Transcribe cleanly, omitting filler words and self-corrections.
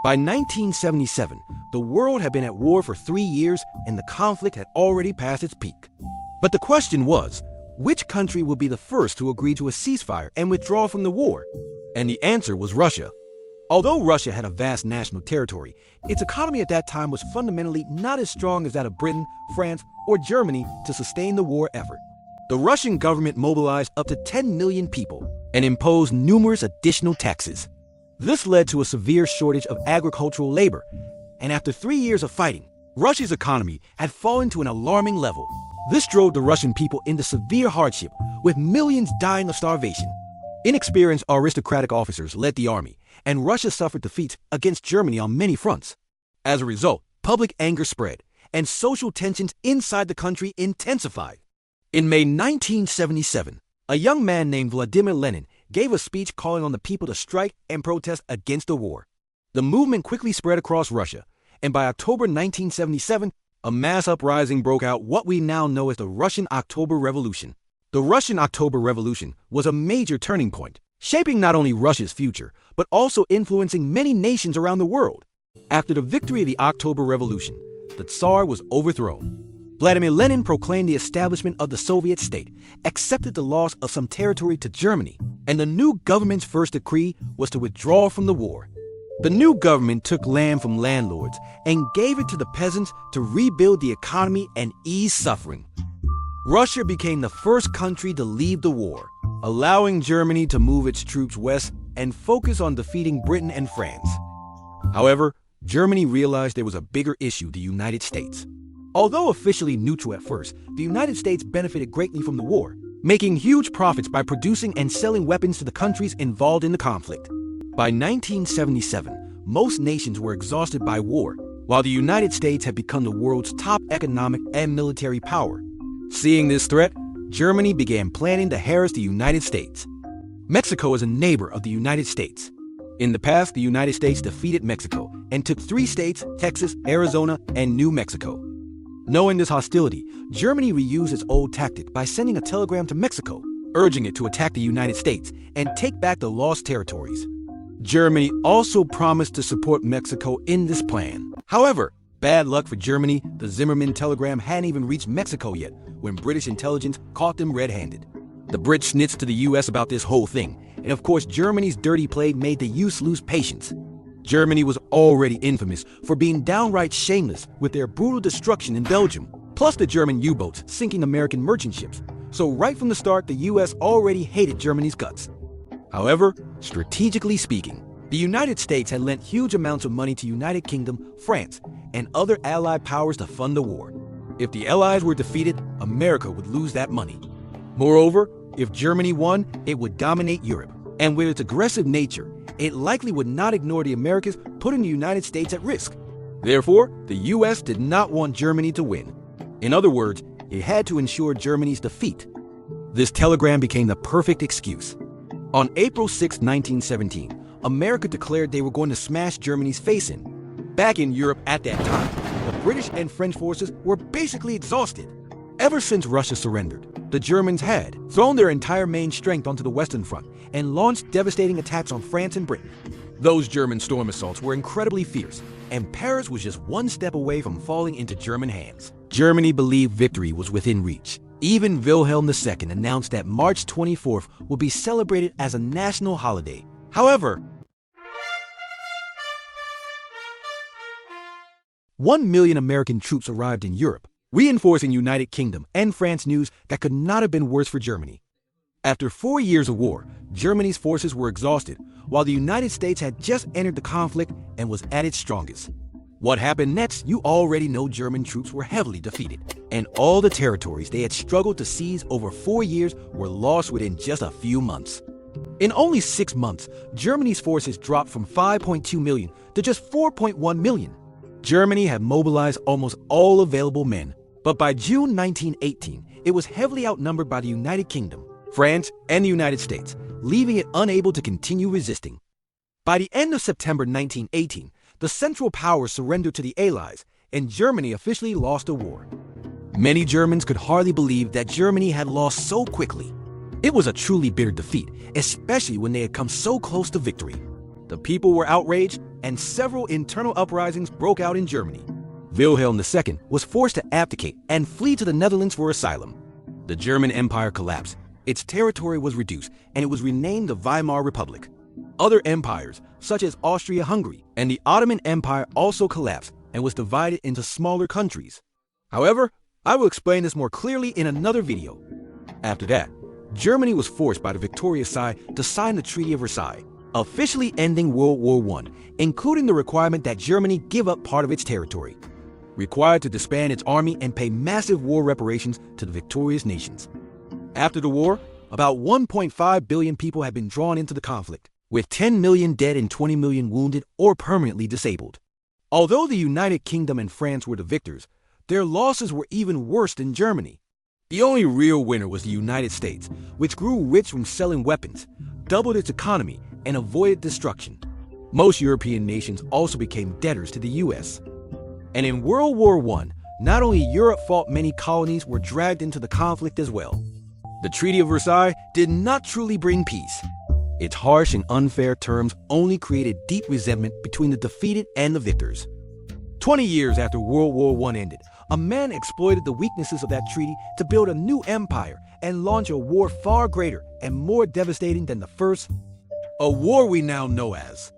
By 1977, the world had been at war for 3 years and the conflict had already passed its peak. But the question was, which country would be the first to agree to a ceasefire and withdraw from the war? And the answer was Russia. Although Russia had a vast national territory, its economy at that time was fundamentally not as strong as that of Britain, France, or Germany to sustain the war effort. The Russian government mobilized up to 10 million people and imposed numerous additional taxes. This led to a severe shortage of agricultural labor, and after 3 years of fighting, Russia's economy had fallen to an alarming level. This drove the Russian people into severe hardship, with millions dying of starvation. Inexperienced aristocratic officers led the army, and Russia suffered defeats against Germany on many fronts. As a result, public anger spread, and social tensions inside the country intensified. In May 1977, a young man named Vladimir Lenin gave a speech calling on the people to strike and protest against the war. The movement quickly spread across Russia, and by October 1977, a mass uprising broke out, what we now know as the Russian October Revolution. The Russian October Revolution was a major turning point, shaping not only Russia's future, but also influencing many nations around the world. After the victory of the October Revolution, the Tsar was overthrown. Vladimir Lenin proclaimed the establishment of the Soviet state, accepted the loss of some territory to Germany, and the new government's first decree was to withdraw from the war. The new government took land from landlords and gave it to the peasants to rebuild the economy and ease suffering. Russia became the first country to leave the war, allowing Germany to move its troops west and focus on defeating Britain and France. However, Germany realized there was a bigger issue: the United States. Although officially neutral at first, the United States benefited greatly from the war, making huge profits by producing and selling weapons to the countries involved in the conflict. By 1977, most nations were exhausted by war, while the United States had become the world's top economic and military power. Seeing this threat, Germany began planning to harass the United States. Mexico is a neighbor of the United States. In the past, the United States defeated Mexico and took 3 states, Texas, Arizona, and New Mexico. Knowing this hostility, Germany reused its old tactic by sending a telegram to Mexico, urging it to attack the United States and take back the lost territories. Germany also promised to support Mexico in this plan. However, bad luck for Germany, the Zimmerman telegram hadn't even reached Mexico yet when British intelligence caught them red-handed. The Brits snitched to the US about this whole thing, and of course Germany's dirty play made the US lose patience. Germany was already infamous for being downright shameless with their brutal destruction in Belgium, plus the German U-boats sinking American merchant ships. So right from the start, the US already hated Germany's guts. However, strategically speaking, the United States had lent huge amounts of money to United Kingdom, France, and other allied powers to fund the war. If the Allies were defeated, America would lose that money. Moreover, if Germany won, it would dominate Europe, and with its aggressive nature, it likely would not ignore the Americas, putting the United States at risk. Therefore, the US did not want Germany to win. In other words, it had to ensure Germany's defeat. This telegram became the perfect excuse. On April 6, 1917, America declared they were going to smash Germany's face in. Back in Europe at that time, the British and French forces were basically exhausted. Ever since Russia surrendered, the Germans had thrown their entire main strength onto the Western Front and launched devastating attacks on France and Britain. Those German storm assaults were incredibly fierce, and Paris was just one step away from falling into German hands. Germany believed victory was within reach. Even Wilhelm II announced that March 24th would be celebrated as a national holiday. However, 1 million American troops arrived in Europe, reinforcing United Kingdom and France news that could not have been worse for Germany. After 4 years of war, Germany's forces were exhausted, while the United States had just entered the conflict and was at its strongest. What happened next? You already know. German troops were heavily defeated, and all the territories they had struggled to seize over 4 years were lost within just a few months. In only 6 months, Germany's forces dropped from 5.2 million to just 4.1 million. Germany had mobilized almost all available men, but by June 1918, it was heavily outnumbered by the United Kingdom, France, and the United States, leaving it unable to continue resisting. By the end of September 1918, the Central Powers surrendered to the Allies, and Germany officially lost the war. Many Germans could hardly believe that Germany had lost so quickly. It was a truly bitter defeat, especially when they had come so close to victory. The people were outraged, and several internal uprisings broke out in Germany. Wilhelm II was forced to abdicate and flee to the Netherlands for asylum. The German Empire collapsed, its territory was reduced, and it was renamed the Weimar Republic. Other empires, such as Austria-Hungary and the Ottoman Empire, also collapsed and was divided into smaller countries. However, I will explain this more clearly in another video. After that, Germany was forced by the victorious side to sign the Treaty of Versailles, officially ending World War I, including the requirement that Germany give up part of its territory, required to disband its army and pay massive war reparations to the victorious nations. After the war, about 1.5 billion people had been drawn into the conflict, with 10 million dead and 20 million wounded or permanently disabled. Although the United Kingdom and France were the victors, their losses were even worse than Germany. The only real winner was the United States, which grew rich from selling weapons, doubled its economy, and avoided destruction. Most European nations also became debtors to the US. And in World War I, not only Europe fought, many colonies were dragged into the conflict as well. The Treaty of Versailles did not truly bring peace. Its harsh and unfair terms only created deep resentment between the defeated and the victors. 20 years after World War I ended, a man exploited the weaknesses of that treaty to build a new empire and launch a war far greater and more devastating than the first, a war we now know as